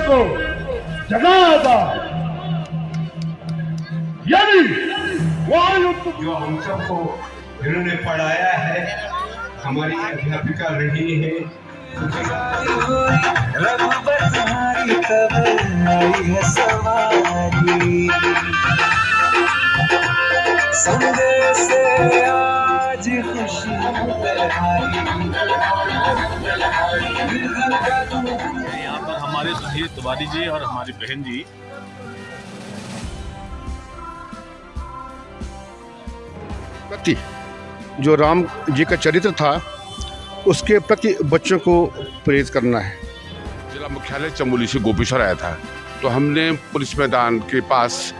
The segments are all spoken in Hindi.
को जगाता, यानी जो हम सबको इन्होंने पढ़ाया है, हमारी अध्यापिका रही है। रघुबर तुम्हारी खबर आई है सवारी, संदेश से आज खुशी यहाँ पर हमारे सुधीर तिवारी जी और हमारी बहन जी प्रति जो राम जी का चरित्र था उसके प्रति बच्चों को प्रेरित करना है। जिला मुख्यालय चमोली से गोपेश्वर आया था, तो हमने पुलिस मैदान के पास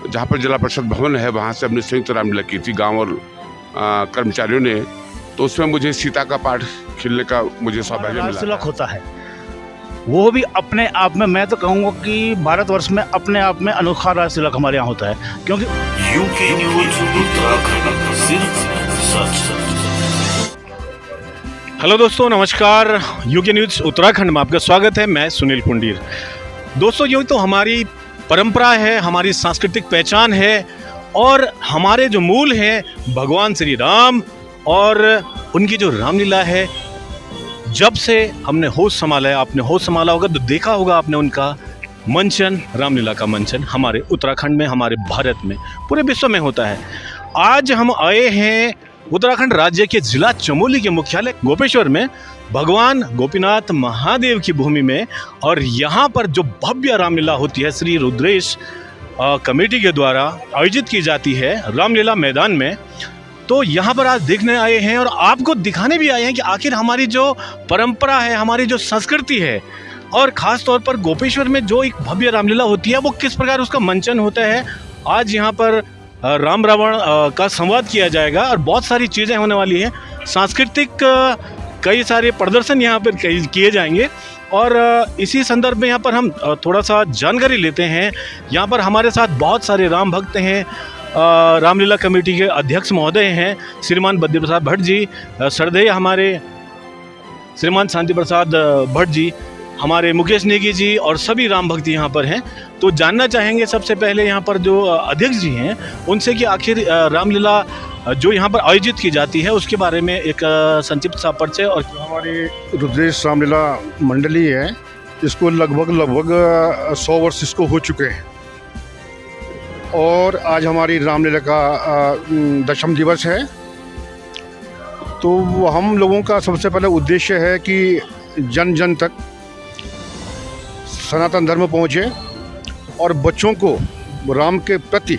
जहाँ पर जिला परिषद भवन है वहाँ से हमने संयुक्त रामलीला की थी गांव और कर्मचारियों ने। तो उसमें मुझे सीता का पाठ खेलने का मुझे सौभाग्य मिला। तिलक होता है वो भी अपने आप में, मैं तो कहूँगा कि भारतवर्ष में अपने आप में अनोखा राज तिलक हमारे यहाँ होता है, क्योंकि यूके न्यूज उत्तराखंड सिर्फ सच। हेलो दोस्तों, नमस्कार। यूके न्यूज उत्तराखंड में आपका स्वागत है। मैं सुनील पुंडीर। दोस्तों, यूँ तो हमारी परंपरा है, हमारी सांस्कृतिक पहचान है और हमारे जो मूल हैं भगवान श्री राम और उनकी जो रामलीला है, जब से हमने होश संभाला है, आपने होश संभाला होगा तो देखा होगा आपने उनका मंचन, रामलीला का मंचन हमारे उत्तराखंड में, हमारे भारत में, पूरे विश्व में होता है। आज हम आए हैं उत्तराखंड राज्य के जिला चमोली के मुख्यालय गोपेश्वर में, भगवान गोपीनाथ महादेव की भूमि में, और यहाँ पर जो भव्य रामलीला होती है श्री रुद्रेश कमेटी के द्वारा आयोजित की जाती है रामलीला मैदान में, तो यहाँ पर आज देखने आए हैं और आपको दिखाने भी आए हैं कि आखिर हमारी जो परंपरा है, हमारी जो संस्कृति है, और ख़ास तौर पर गोपेश्वर में जो एक भव्य रामलीला होती है वो किस प्रकार उसका मंचन होता है। आज यहाँ पर राम रावण का संवाद किया जाएगा और बहुत सारी चीज़ें होने वाली हैं। सांस्कृतिक कई सारे प्रदर्शन यहाँ पर किए जाएंगे और इसी संदर्भ में यहाँ पर हम थोड़ा सा जानकारी लेते हैं। यहाँ पर हमारे साथ बहुत सारे राम भक्त हैं। रामलीला कमेटी के अध्यक्ष महोदय हैं श्रीमान बद्री प्रसाद भट्ट जी, श्रद्धेय हमारे श्रीमान शांति प्रसाद भट्ट जी, हमारे मुकेश नेगी जी और सभी राम भक्त यहाँ पर हैं। तो जानना चाहेंगे सबसे पहले यहाँ पर जो अध्यक्ष जी हैं उनसे कि आखिर रामलीला जो यहाँ पर आयोजित की जाती है उसके बारे में एक संक्षिप्त सा परिचय। और हमारी रुद्रेश रामलीला मंडली है, इसको लगभग 100 वर्ष इसको हो चुके हैं और आज हमारी रामलीला का 10वां दिवस है। तो हम लोगों का सबसे पहले उद्देश्य है कि जन जन तक सनातन धर्म पहुँचे और बच्चों को राम के प्रति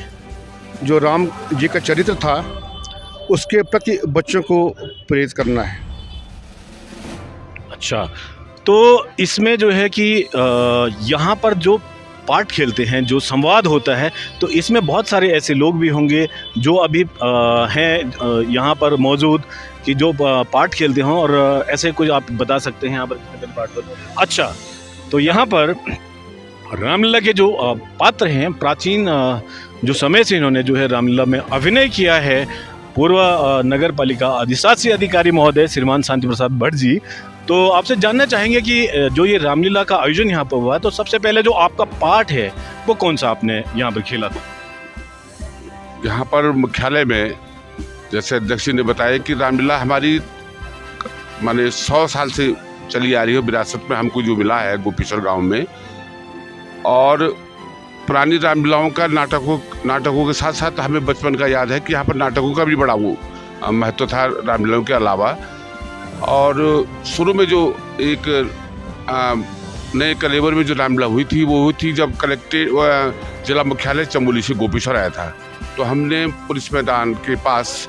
जो राम जी का चरित्र था उसके प्रति बच्चों को प्रेरित करना है। अच्छा, तो इसमें जो है कि यहाँ पर जो पाठ खेलते हैं, जो संवाद होता है, तो इसमें बहुत सारे ऐसे लोग भी होंगे जो अभी हैं यहाँ पर मौजूद कि जो पाठ खेलते हों, और ऐसे कुछ आप बता सकते हैं यहाँ पर कितने पाठ होते हैं? अच्छा, तो यहाँ पर रामलीला के जो पात्र हैं, प्राचीन जो समय से इन्होंने जो है रामलीला में अभिनय किया है, पूर्व नगर पालिका अधिशासी अधिकारी महोदय श्रीमान शांति प्रसाद भट्ट जी। तो आपसे जानना चाहेंगे कि जो ये रामलीला का आयोजन यहाँ पर हुआ है, तो सबसे पहले जो आपका पाठ है वो कौन सा आपने यहाँ पर खेला था? यहाँ पर मुख्यालय में जैसे अध्यक्ष जी ने बताया कि रामलीला हमारी माने 100 साल से चली आ रही है, विरासत में हमको जो मिला है गोपेश्वर गांव में। और पुरानी रामलीलाओं का नाटकों के साथ साथ हमें बचपन का याद है कि यहाँ पर नाटकों का भी बड़ा वो महत्व था रामलीलाओं के अलावा। और शुरू में जो एक नए कलेवर में जो रामलीला हुई थी वो हुई थी जब कलेक्ट्रेट जिला मुख्यालय चमोली से गोपेश्वर आया था। तो हमने पुलिस मैदान के पास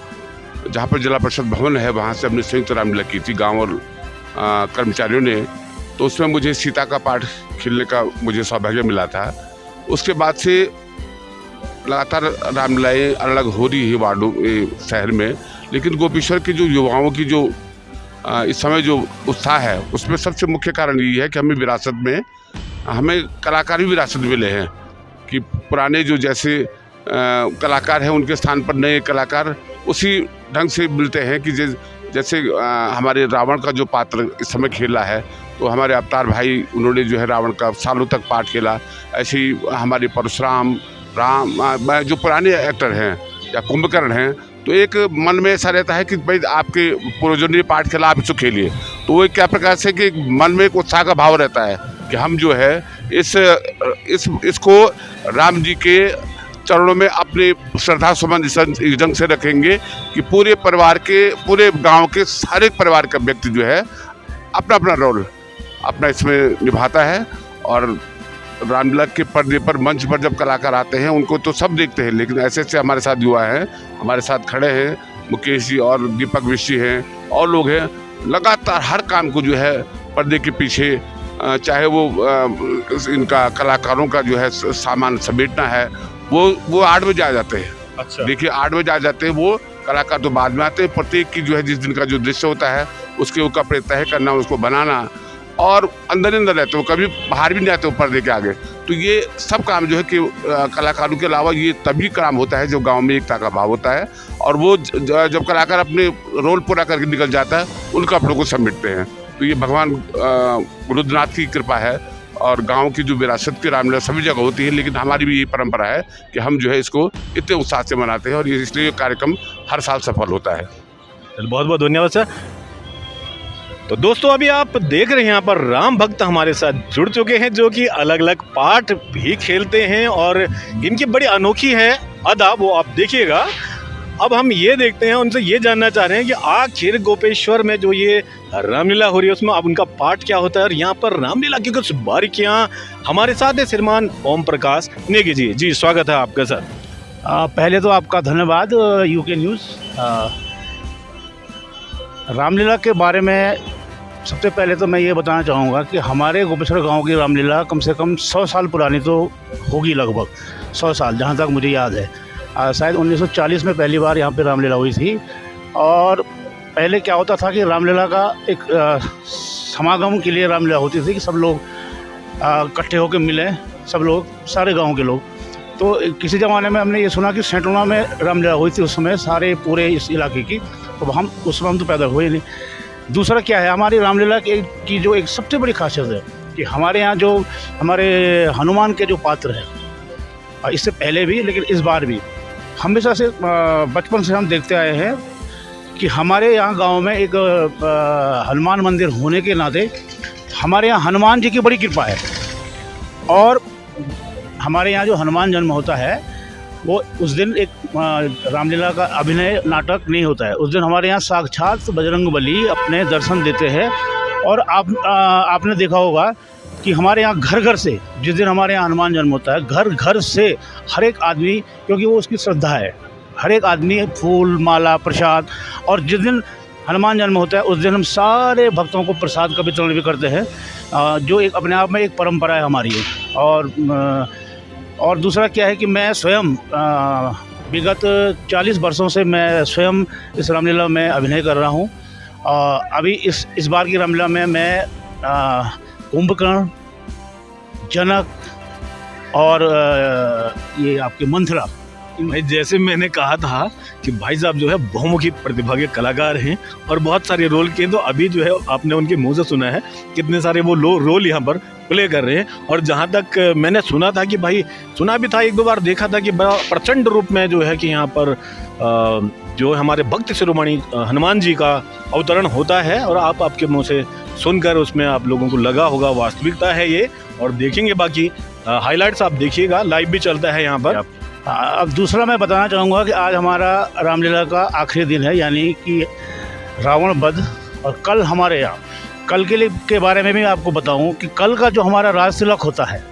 जहाँ पर जिला परिषद भवन है वहाँ से हमने संयुक्त रामलीला की थी गांव और कर्मचारियों ने। तो उसमें मुझे सीता का पाठ खेलने का मुझे सौभाग्य मिला था। उसके बाद से लगातार रामलीलाएँ अलग हो रही है वार्डों शहर में, लेकिन गोपेश्वर के जो युवाओं की जो इस समय जो उत्साह है उसमें सबसे मुख्य कारण ये है कि हमें विरासत में हमें कलाकारी विरासत मिले हैं कि पुराने जो जैसे कलाकार हैं उनके स्थान पर नए कलाकार उसी ढंग से मिलते हैं कि जैसे हमारे रावण का जो पात्र इस समय खेला है, तो हमारे अवतार भाई उन्होंने जो है रावण का सालों तक पाठ खेला। ऐसे ही हमारे परशुराम, राम, जो पुराने एक्टर हैं या कुंभकर्ण हैं, तो एक मन में ऐसा रहता है कि भाई आपके पूर्वजों ने पाठ खेला, आप इसको खेलिए। तो वो क्या प्रकार से कि मन में एक उत्साह का भाव रहता है कि हम जो है इसको राम जी के चरणों में अपने श्रद्धा सुमन इस ढंग से रखेंगे कि पूरे परिवार के, पूरे गांव के सारे परिवार का व्यक्ति जो है अपना अपना रोल अपना इसमें निभाता है। और रामलीला के पर्दे पर, मंच पर जब कलाकार आते हैं उनको तो सब देखते हैं, लेकिन ऐसे ऐसे हमारे साथ युवा हैं, हमारे साथ खड़े हैं, मुकेश जी और दीपक विश्व हैं और लोग हैं, लगातार हर काम को जो है पर्दे के पीछे, चाहे वो इनका कलाकारों का जो है सामान समेटना है, वो 8 बजे आ जाते हैं। अच्छा, देखिए 8 बजे आ जाते हैं, वो कलाकार तो बाद में आते हैं। प्रत्येक की जो है जिस दिन का जो दृश्य होता है उसके ऊपर अपने तय करना, उसको बनाना, और अंदर अंदर रहते हो, कभी बाहर भी नहीं आते हो पर्दे के आगे। तो ये सब काम जो है कि कलाकारों के अलावा ये तभी काम होता है जब गांव में एकता का भाव होता है, और वो जब कलाकार अपने रोल पूरा करके निकल जाता है उनका अपनों को समेटते हैं। तो ये भगवान रुद्रनाथ की कृपा है, और गांव की जो विरासत की रामलीला सभी जगह होती है, लेकिन हमारी भी ये परंपरा है कि हम जो है इसको इतने उत्साह से मनाते हैं, और ये इसलिए ये कार्यक्रम हर साल सफल होता है। बहुत बहुत धन्यवाद सर। तो दोस्तों, अभी आप देख रहे हैं यहाँ पर राम भक्त हमारे साथ जुड़ चुके हैं, जो कि अलग अलग पाठ भी खेलते हैं, और इनकी बड़ी अनोखी है अदा, वो आप देखिएगा। अब हम ये देखते हैं, उनसे ये जानना चाह रहे हैं कि आखिर गोपेश्वर में जो ये रामलीला हो रही है उसमें अब उनका पाठ क्या होता है, और यहाँ पर रामलीला की कुछ बारीकियाँ हमारे साथ है श्रीमान ओम प्रकाश नेगी जी। जी, स्वागत है आपका सर। पहले तो आपका धन्यवाद यूके न्यूज़। रामलीला के बारे में सबसे पहले तो मैं ये बताना चाहूँगा कि हमारे गोपेश्वर गांव की रामलीला कम से कम 100 साल पुरानी तो होगी, लगभग 100 साल, जहाँ तक मुझे याद है। शायद 1940 में पहली बार यहाँ पे रामलीला हुई थी। और पहले क्या होता था कि रामलीला का एक समागम के लिए रामलीला होती थी कि सब लोग इकट्ठे होकर मिलें, सब लोग, सारे गांव के लोग। तो किसी ज़माने में हमने ये सुना कि सेंटोना में रामलीला हुई थी उस समय, सारे पूरे इस इलाके की। तो हम उस समय हम तो पैदा हुए नहीं। दूसरा क्या है, हमारी रामलीला की जो एक सबसे बड़ी खासियत है कि हमारे यहाँ जो हमारे हनुमान के जो पात्र हैं, इससे पहले भी लेकिन इस बार भी, हमेशा से बचपन से हम देखते आए हैं कि हमारे यहाँ गांव में एक हनुमान मंदिर होने के नाते हमारे यहाँ हनुमान जी की बड़ी कृपा है। और हमारे यहाँ जो हनुमान जन्म होता है वो उस दिन एक रामलीला का अभिनय नाटक नहीं होता है, उस दिन हमारे यहाँ साक्षात बजरंगबली अपने दर्शन देते हैं। और आपने देखा होगा कि हमारे यहाँ घर घर से, जिस दिन हमारे यहाँ हनुमान जन्म होता है, घर घर से हर एक आदमी, क्योंकि वो उसकी श्रद्धा है, हर एक आदमी फूल माला प्रसाद, और जिस दिन हनुमान जन्म होता है उस दिन हम सारे भक्तों को प्रसाद का वितरण भी करते हैं, जो एक अपने आप में एक परंपरा है हमारी। और दूसरा क्या है कि मैं स्वयं विगत 40 वर्षों से मैं स्वयं इस रामलीला में अभिनय कर रहा हूँ। अभी इस बार की रामलीला में मैं कुंभकर्ण, जनक और ये आपके मंथरा, भाई जैसे मैंने कहा था कि भाई साहब जो है बहुमुखी प्रतिभा के कलाकार हैं और बहुत सारे रोल किए, तो अभी जो है आपने उनके मुंह से सुना है कितने सारे वो रोल यहाँ पर प्ले कर रहे हैं। और जहाँ तक मैंने सुना था कि भाई, सुना भी था, एक दो बार देखा था कि बड़ा प्रचंड रूप में जो है कि यहाँ पर जो हमारे भक्त शिरोमणि हनुमान जी का अवतरण होता है, और आपके मुँह से सुनकर उसमें आप लोगों को लगा होगा वास्तविकता है ये। और देखेंगे बाकी हाइलाइट्स, आप देखिएगा, लाइव भी चलता है यहाँ पर। अब दूसरा मैं बताना चाहूँगा कि आज हमारा रामलीला का आखिरी दिन है, यानी कि रावण वध। और कल हमारे यहाँ, कल के बारे में भी आपको बताऊँ कि कल का जो हमारा राज तिलक होता है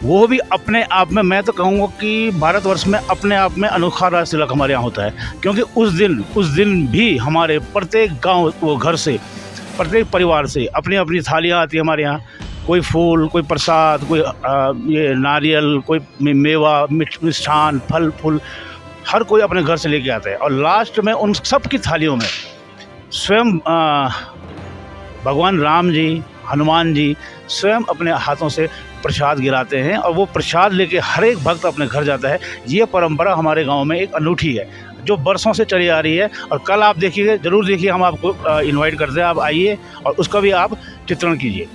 वो भी अपने आप में, मैं तो कहूँगा कि भारतवर्ष में अपने आप में अनोखा राज तिलक हमारे यहाँ होता है। क्योंकि उस दिन भी हमारे प्रत्येक गाँव, वो घर से, प्रत्येक परिवार से अपनी अपनी थालियाँ आती है हमारे यहाँ। कोई फूल, कोई प्रसाद, कोई ये नारियल, कोई मेवा, मिष्ठान, फल फूल, हर कोई अपने घर से लेके आता है। और लास्ट में उन सब की थालियों में स्वयं भगवान राम जी, हनुमान जी स्वयं अपने हाथों से प्रसाद गिराते हैं, और वो प्रसाद लेके हर एक भक्त अपने घर जाता है। ये परंपरा हमारे गांव में एक अनूठी है। जो बरसों से चली आ रही है। और कल आप देखिए, ज़रूर देखिए, हम आपको इनवाइट करते हैं, आप आइए और उसका भी आप चित्रण कीजिए।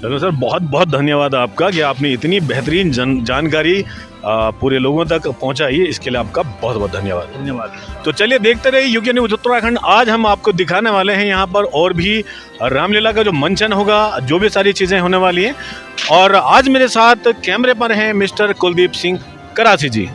डॉक्टर सर, बहुत बहुत धन्यवाद आपका कि आपने इतनी बेहतरीन जानकारी पूरे लोगों तक पहुंचाई है। इसके लिए आपका बहुत बहुत धन्यवाद। धन्यवाद। तो चलिए देखते रहिए यूके न्यूज़ उत्तराखंड। आज हम आपको दिखाने वाले हैं यहाँ पर और भी रामलीला का जो मंचन होगा, जो भी सारी चीज़ें होने वाली हैं। और आज मेरे साथ कैमरे पर हैं मिस्टर कुलदीप सिंह कराची जी।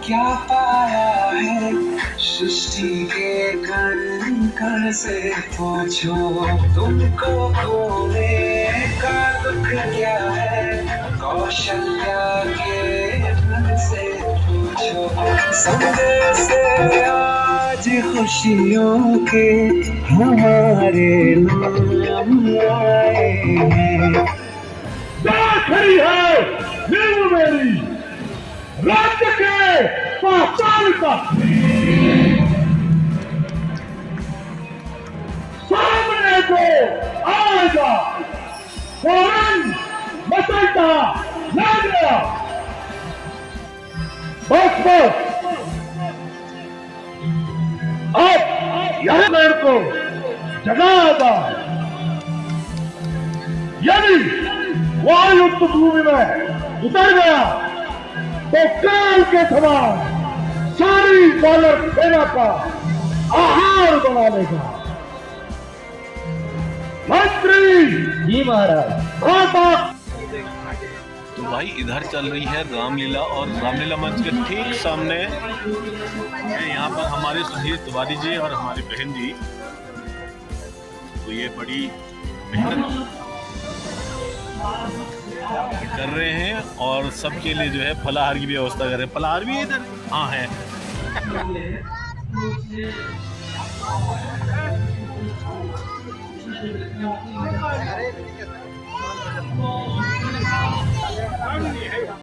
क्या पाया है सृष्टि के कण कण से पूछो, तुमको खोने का दुख क्या है कौशल्या के मन से पूछो। संदेश आज खुशियों के हमारे नाम आए हैं। खड़ी है नींव मेरी राज्य के पाताल का, सामने को आएगा फौरन मचलता लग गया। बस अब यह मेरे को जगाएगा। यदि वह युद्ध भूमि में उतर गया तो काल के समान सारी बालर सेना का आहार बना लेगा। मंत्री जी महाराज। तो भाई इधर चल रही है रामलीला और रामलीला मंच के ठीक सामने है यहाँ पर हमारे सुधीर तिवारी जी और हमारी बहन जी। तो ये बड़ी मेहनत कर रहे हैं और सबके लिए जो है फलाहार की व्यवस्था कर रहे हैं। फलाहार भी इधर हाँ है।